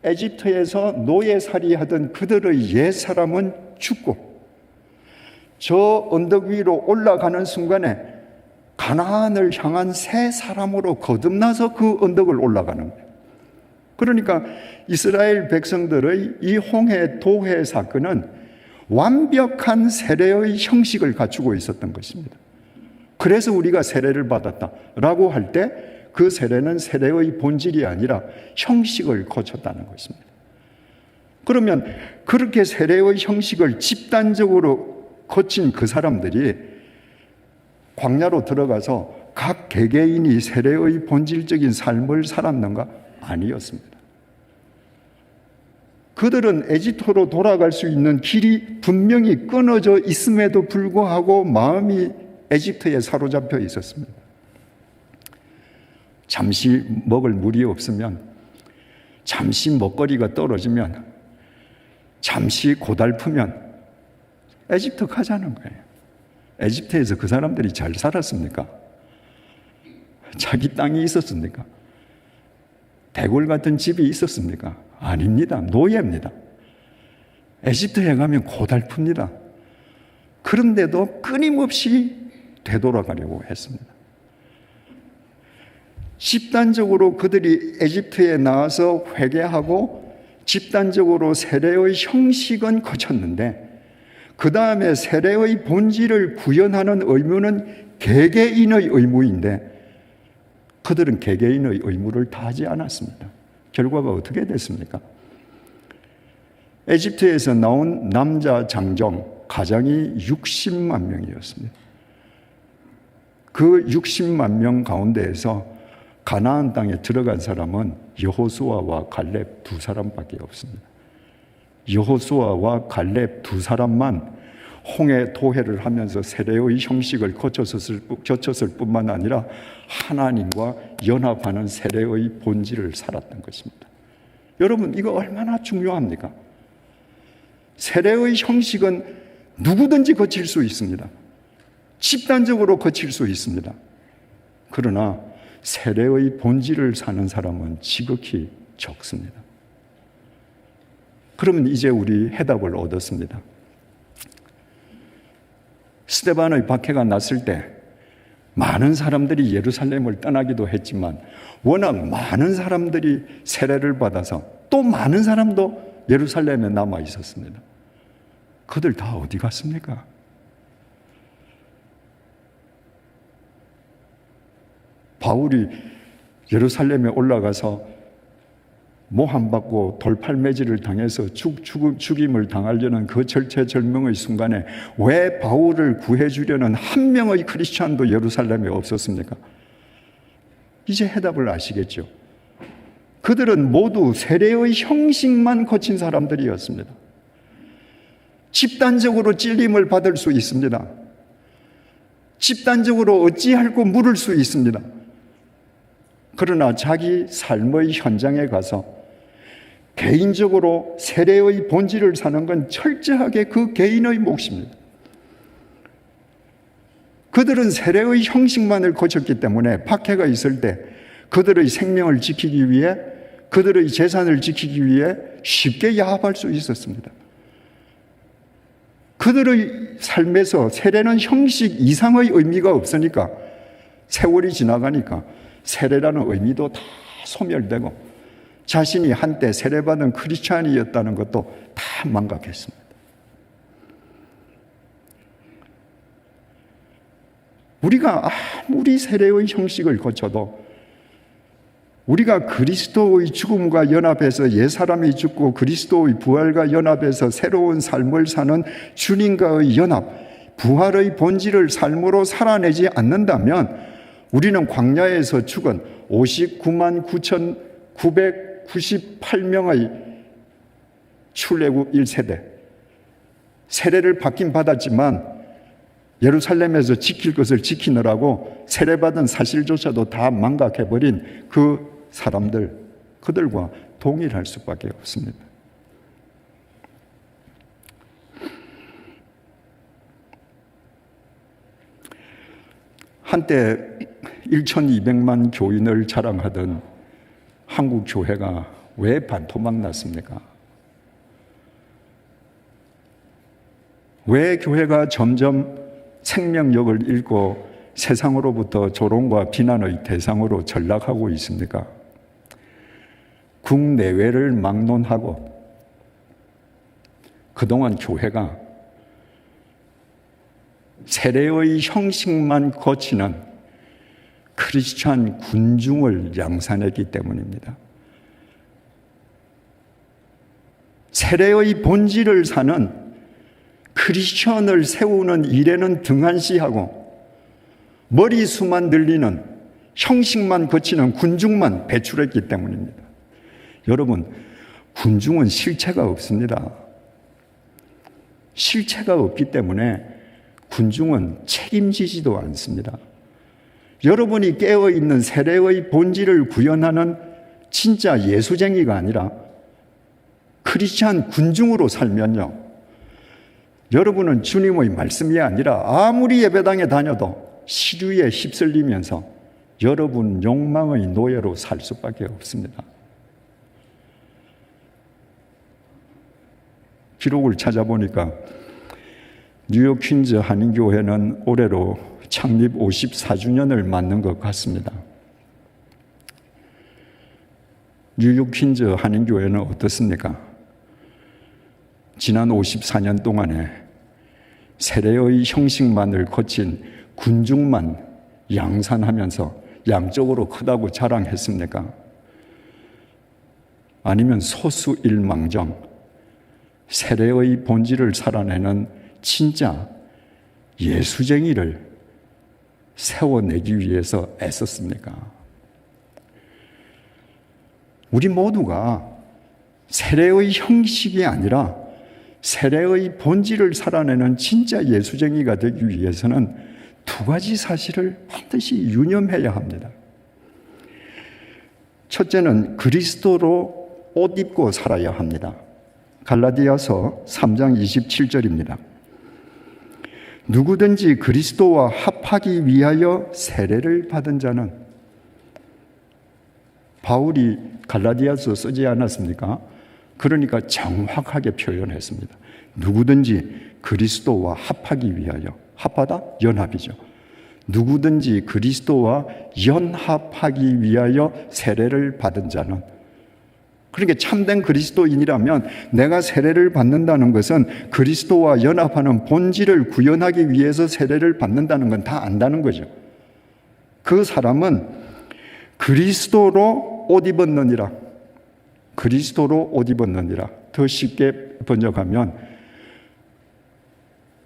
에집트에서 노예살이 하던 그들의 옛사람은 죽고 저 언덕 위로 올라가는 순간에 가나안을 향한 새 사람으로 거듭나서 그 언덕을 올라가는 거예요. 그러니까 이스라엘 백성들의 이 홍해 도해 사건은 완벽한 세례의 형식을 갖추고 있었던 것입니다. 그래서 우리가 세례를 받았다라고 할 때 그 세례는 세례의 본질이 아니라 형식을 거쳤다는 것입니다. 그러면 그렇게 세례의 형식을 집단적으로 거친 그 사람들이 광야로 들어가서 각 개개인이 세례의 본질적인 삶을 살았는가? 아니었습니다. 그들은 에집트로 돌아갈 수 있는 길이 분명히 끊어져 있음에도 불구하고 마음이 에집트에 사로잡혀 있었습니다. 잠시 먹을 물이 없으면, 잠시 먹거리가 떨어지면, 잠시 고달프면 에집트 가자는 거예요. 에집트에서 그 사람들이 잘 살았습니까? 자기 땅이 있었습니까? 대궐 같은 집이 있었습니까? 아닙니다. 노예입니다. 에집트에 가면 고달픕니다. 그런데도 끊임없이 되돌아가려고 했습니다. 집단적으로 그들이 에집트에 나와서 회개하고 집단적으로 세례의 형식은 거쳤는데 그 다음에 세례의 본질을 구현하는 의무는 개개인의 의무인데 그들은 개개인의 의무를 다하지 않았습니다. 결과가 어떻게 됐습니까? 에집트에서 나온 남자 장정 가장이 60만 명이었습니다. 그 60만 명 가운데에서 가나안 땅에 들어간 사람은 여호수아와 갈렙 두 사람밖에 없습니다. 여호수아와 갈렙 두 사람만 홍해 도해를 하면서 세례의 형식을 거쳤을 뿐만 아니라 하나님과 연합하는 세례의 본질을 살았던 것입니다. 여러분, 이거 얼마나 중요합니까? 세례의 형식은 누구든지 거칠 수 있습니다. 집단적으로 거칠 수 있습니다. 그러나 세례의 본질을 사는 사람은 지극히 적습니다. 그러면 이제 우리 해답을 얻었습니다. 스데반의 박해가 났을 때 많은 사람들이 예루살렘을 떠나기도 했지만 워낙 많은 사람들이 세례를 받아서 또 많은 사람도 예루살렘에 남아 있었습니다. 그들 다 어디 갔습니까? 바울이 예루살렘에 올라가서 모함받고 돌팔매질을 당해서 죽임을 당하려는 그 절체절명의 순간에 왜 바울을 구해주려는 한 명의 크리스찬도 예루살렘에 없었습니까? 이제 해답을 아시겠죠? 그들은 모두 세례의 형식만 거친 사람들이었습니다. 집단적으로 찔림을 받을 수 있습니다. 집단적으로 어찌할고 물을 수 있습니다. 그러나 자기 삶의 현장에 가서 개인적으로 세례의 본질을 사는 건 철저하게 그 개인의 몫입니다. 그들은 세례의 형식만을 거쳤기 때문에 박해가 있을 때 그들의 생명을 지키기 위해, 그들의 재산을 지키기 위해 쉽게 야합할 수 있었습니다. 그들의 삶에서 세례는 형식 이상의 의미가 없으니까, 세월이 지나가니까 세례라는 의미도 다 소멸되고 자신이 한때 세례받은 크리스찬이었다는 것도 다 망각했습니다. 우리가 아무리 세례의 형식을 거쳐도 우리가 그리스도의 죽음과 연합해서 옛사람이 죽고 그리스도의 부활과 연합해서 새로운 삶을 사는 주님과의 연합, 부활의 본질을 삶으로 살아내지 않는다면 우리는 광야에서 죽은 59만 9,998명의 출애굽 1세대, 세례를 받긴 받았지만 예루살렘에서 지킬 것을 지키느라고 세례받은 사실조차도 다 망각해버린 그 사람들, 그들과 동일할 수밖에 없습니다. 한때 1,200만 교인을 자랑하던 한국 교회가 왜 반토막 났습니까? 왜 교회가 점점 생명력을 잃고 세상으로부터 조롱과 비난의 대상으로 전락하고 있습니까? 국내외를 막론하고 그동안 교회가 세례의 형식만 거치는 크리스찬 군중을 양산했기 때문입니다. 세례의 본질을 사는 크리스천을 세우는 일에는 등한시하고 머리수만 늘리는 형식만 거치는 군중만 배출했기 때문입니다. 여러분, 군중은 실체가 없습니다. 실체가 없기 때문에 군중은 책임지지도 않습니다. 여러분이 깨어있는 세례의 본질을 구현하는 진짜 예수쟁이가 아니라 크리스찬 군중으로 살면요, 여러분은 주님의 말씀이 아니라 아무리 예배당에 다녀도 시류에 휩쓸리면서 여러분 욕망의 노예로 살 수밖에 없습니다. 기록을 찾아보니까 뉴욕 퀸즈 한인교회는 올해로 창립 54주년을 맞는 것 같습니다. 뉴욕 퀸즈 한인교회는 어떻습니까? 지난 54년 동안에 세례의 형식만을 거친 군중만 양산하면서 양적으로 크다고 자랑했습니까? 아니면 소수일망정, 세례의 본질을 살아내는 진짜 예수쟁이를 세워내기 위해서 애썼습니까? 우리 모두가 세례의 형식이 아니라 세례의 본질을 살아내는 진짜 예수쟁이가 되기 위해서는 두 가지 사실을 반드시 유념해야 합니다. 첫째는 그리스도로 옷 입고 살아야 합니다. 갈라디아서 3장 27절입니다. 누구든지 그리스도와 합하기 위하여 세례를 받은 자는, 바울이 갈라디아서 쓰지 않았습니까? 그러니까 정확하게 표현했습니다. 누구든지 그리스도와 합하기 위하여, 합하다? 연합이죠. 누구든지 그리스도와 연합하기 위하여 세례를 받은 자는, 그러니까 참된 그리스도인이라면 내가 세례를 받는다는 것은 그리스도와 연합하는 본질을 구현하기 위해서 세례를 받는다는 건 다 안다는 거죠. 그 사람은 그리스도로 옷 입었느니라. 그리스도로 옷 입었느니라. 더 쉽게 번역하면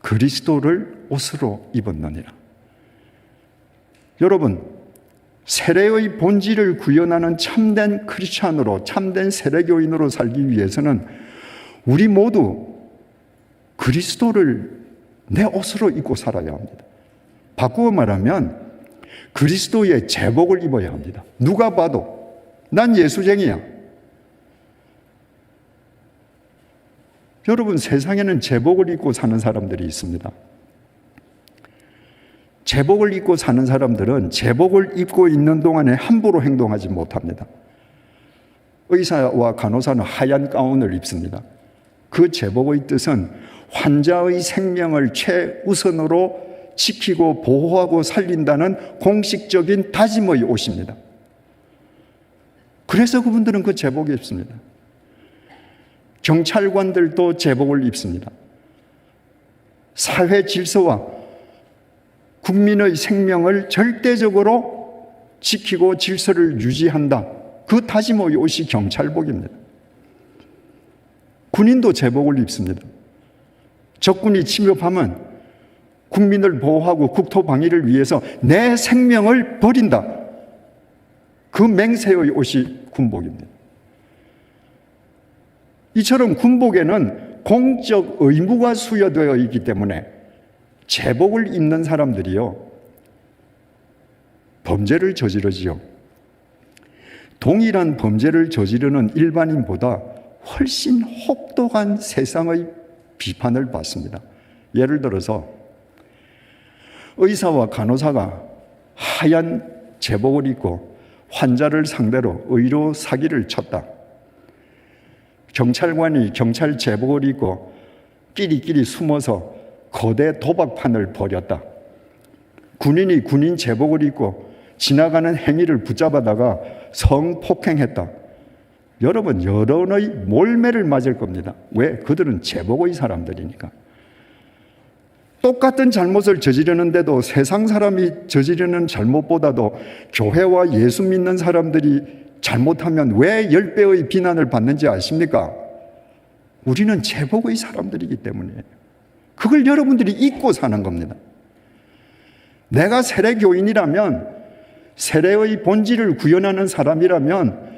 그리스도를 옷으로 입었느니라. 여러분, 세례의 본질을 구현하는 참된 크리스찬으로, 참된 세례교인으로 살기 위해서는 우리 모두 그리스도를 내 옷으로 입고 살아야 합니다. 바꾸어 말하면 그리스도의 제복을 입어야 합니다. 누가 봐도 난 예수쟁이야. 여러분, 세상에는 제복을 입고 사는 사람들이 있습니다. 제복을 입고 사는 사람들은 제복을 입고 있는 동안에 함부로 행동하지 못합니다. 의사와 간호사는 하얀 가운을 입습니다. 그 제복의 뜻은 환자의 생명을 최우선으로 지키고 보호하고 살린다는 공식적인 다짐의 옷입니다. 그래서 그분들은 그 제복을 입습니다. 경찰관들도 제복을 입습니다. 사회 질서와 국민의 생명을 절대적으로 지키고 질서를 유지한다. 그 다짐의 옷이 경찰복입니다. 군인도 제복을 입습니다. 적군이 침입하면 국민을 보호하고 국토 방위를 위해서 내 생명을 버린다. 그 맹세의 옷이 군복입니다. 이처럼 군복에는 공적 의무가 수여되어 있기 때문에 제복을 입는 사람들이요, 범죄를 저지르지요. 동일한 범죄를 저지르는 일반인보다 훨씬 혹독한 세상의 비판을 받습니다. 예를 들어서 의사와 간호사가 하얀 제복을 입고 환자를 상대로 의료 사기를 쳤다. 경찰관이 경찰 제복을 입고 끼리끼리 숨어서 거대 도박판을 벌였다. 군인이 군인 제복을 입고 지나가는 행위를 붙잡아다가 성폭행했다. 여러분, 여론의 몰매를 맞을 겁니다. 왜? 그들은 제복의 사람들이니까. 똑같은 잘못을 저지르는데도 세상 사람이 저지르는 잘못보다도 교회와 예수 믿는 사람들이 잘못하면 왜 10배의 비난을 받는지 아십니까? 우리는 제복의 사람들이기 때문이에요. 그걸 여러분들이 잊고 사는 겁니다. 내가 세례교인이라면, 세례의 본질을 구현하는 사람이라면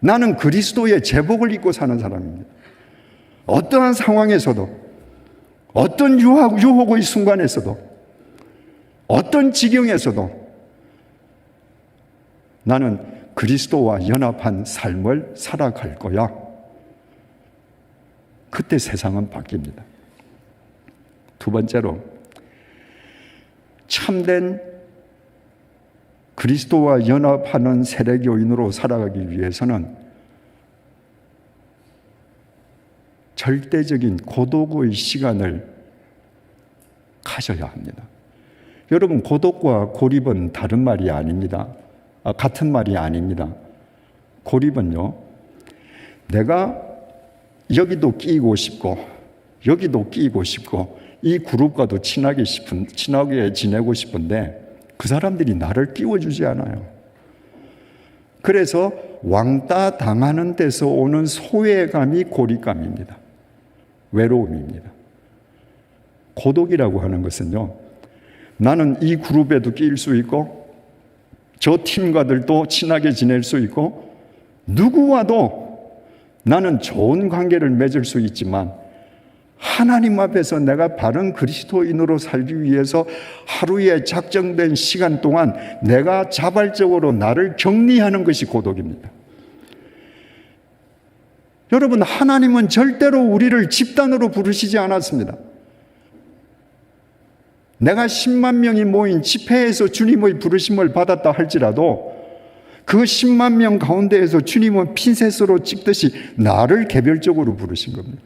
나는 그리스도의 제복을 입고 사는 사람입니다. 어떠한 상황에서도, 어떤 유혹의 순간에서도, 어떤 지경에서도 나는 그리스도와 연합한 삶을 살아갈 거야. 그때 세상은 바뀝니다. 두 번째로, 참된 그리스도와 연합하는 세례교인으로 살아가기 위해서는 절대적인 고독의 시간을 가져야 합니다. 여러분, 고독과 고립은 다른 말이 아닙니다. 같은 말이 아닙니다. 고립은요, 내가 여기도 끼고 싶고 여기도 끼고 싶고 이 그룹과도 친하게 지내고 싶은데 그 사람들이 나를 끼워주지 않아요. 그래서 왕따 당하는 데서 오는 소외감이 고립감입니다. 외로움입니다. 고독이라고 하는 것은요, 나는 이 그룹에도 끼일 수 있고 저 팀과들도 친하게 지낼 수 있고 누구와도 나는 좋은 관계를 맺을 수 있지만 하나님 앞에서 내가 바른 그리스도인으로 살기 위해서 하루에 작정된 시간 동안 내가 자발적으로 나를 격리하는 것이 고독입니다. 여러분, 하나님은 절대로 우리를 집단으로 부르시지 않았습니다. 내가 10만 명이 모인 집회에서 주님의 부르심을 받았다 할지라도 그 10만 명 가운데에서 주님은 핀셋으로 찍듯이 나를 개별적으로 부르신 겁니다.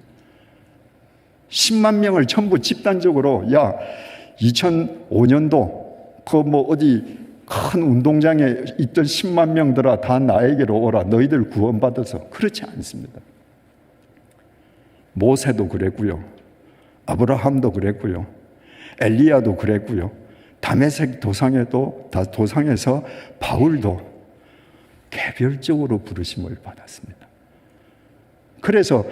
10만 명을 전부 집단적으로, 야, 2005년도 어디 큰 운동장에 있던 10만 명들아 다 나에게로 오라. 너희들 구원받아서. 그렇지 않습니다. 모세도 그랬고요. 아브라함도 그랬고요. 엘리야도 그랬고요. 다메섹 도상에서 바울도 개별적으로 부르심을 받았습니다. 그래서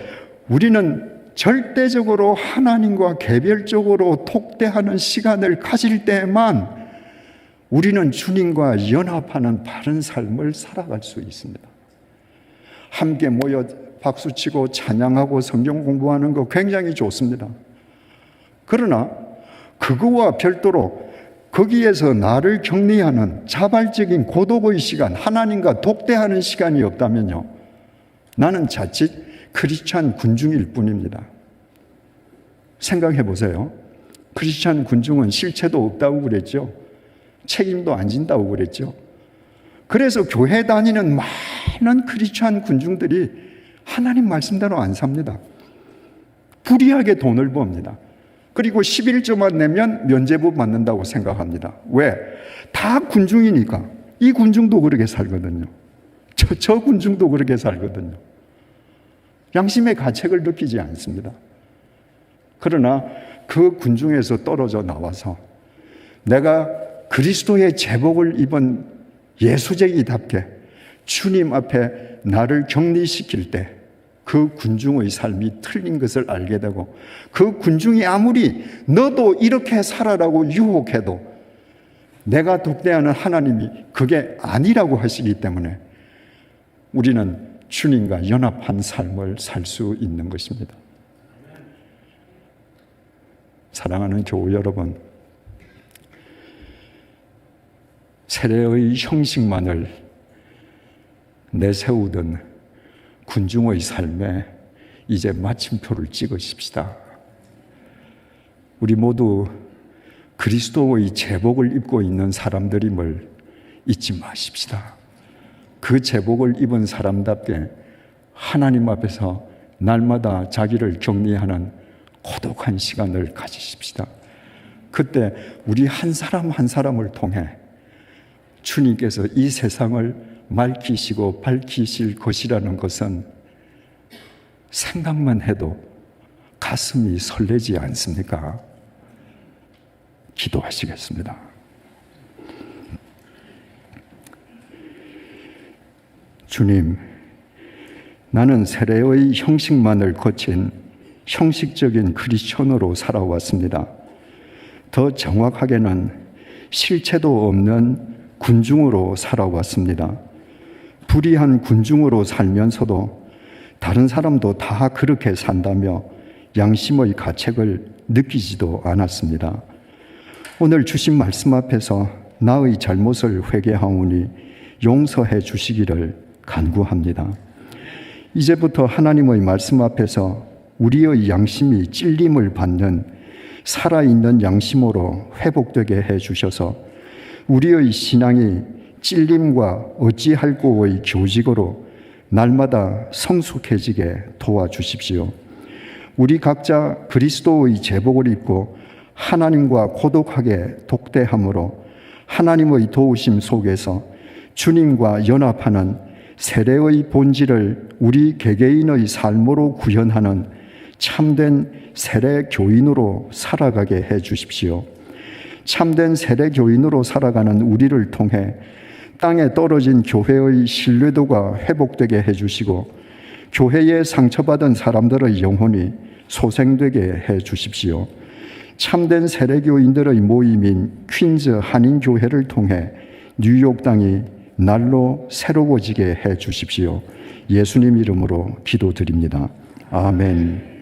우리는 절대적으로 하나님과 개별적으로 독대하는 시간을 가질 때만 우리는 주님과 연합하는 바른 삶을 살아갈 수 있습니다. 함께 모여 박수치고 찬양하고 성경 공부하는 거 굉장히 좋습니다. 그러나 그거와 별도로 거기에서 나를 격리하는 자발적인 고독의 시간, 하나님과 독대하는 시간이 없다면요, 나는 자칫 크리스찬 군중일 뿐입니다. 생각해 보세요. 크리스찬 군중은 실체도 없다고 그랬죠. 책임도 안 진다고 그랬죠. 그래서 교회 다니는 많은 크리스찬 군중들이 하나님 말씀대로 안 삽니다. 불이하게 돈을 법니다. 그리고 11조만 내면 면죄부 받는다고 생각합니다. 왜? 다 군중이니까. 이 군중도 그렇게 살거든요. 저 군중도 그렇게 살거든요. 양심의 가책을 느끼지 않습니다. 그러나 그 군중에서 떨어져 나와서 내가 그리스도의 제복을 입은 예수쟁이답게 주님 앞에 나를 격리시킬 때 그 군중의 삶이 틀린 것을 알게 되고, 그 군중이 아무리 너도 이렇게 살아라고 유혹해도 내가 독대하는 하나님이 그게 아니라고 하시기 때문에 우리는 주님과 연합한 삶을 살 수 있는 것입니다. 사랑하는 교우 여러분, 세례의 형식만을 내세우던 군중의 삶에 이제 마침표를 찍으십시다. 우리 모두 그리스도의 제복을 입고 있는 사람들임을 잊지 마십시다. 그 제복을 입은 사람답게 하나님 앞에서 날마다 자기를 격리하는 고독한 시간을 가지십시다. 그때 우리 한 사람 한 사람을 통해 주님께서 이 세상을 맑히시고 밝히실 것이라는 것은 생각만 해도 가슴이 설레지 않습니까? 기도하시겠습니다. 주님, 나는 세례의 형식만을 거친 형식적인 크리스천으로 살아왔습니다. 더 정확하게는 실체도 없는 군중으로 살아왔습니다. 불의한 군중으로 살면서도 다른 사람도 다 그렇게 산다며 양심의 가책을 느끼지도 않았습니다. 오늘 주신 말씀 앞에서 나의 잘못을 회개하오니 용서해 주시기를 간구합니다. 이제부터 하나님의 말씀 앞에서 우리의 양심이 찔림을 받는 살아있는 양심으로 회복되게 해 주셔서 우리의 신앙이 찔림과 어찌할 고의 교직으로 날마다 성숙해지게 도와주십시오. 우리 각자 그리스도의 제복을 입고 하나님과 고독하게 독대함으로 하나님의 도우심 속에서 주님과 연합하는 세례의 본질을 우리 개개인의 삶으로 구현하는 참된 세례 교인으로 살아가게 해 주십시오. 참된 세례 교인으로 살아가는 우리를 통해 땅에 떨어진 교회의 신뢰도가 회복되게 해주시고 교회에 상처받은 사람들의 영혼이 소생되게 해주십시오. 참된 세례교인들의 모임인 퀸즈 한인교회를 통해 뉴욕 땅이 날로 새로워지게 해주십시오. 예수님 이름으로 기도드립니다. 아멘.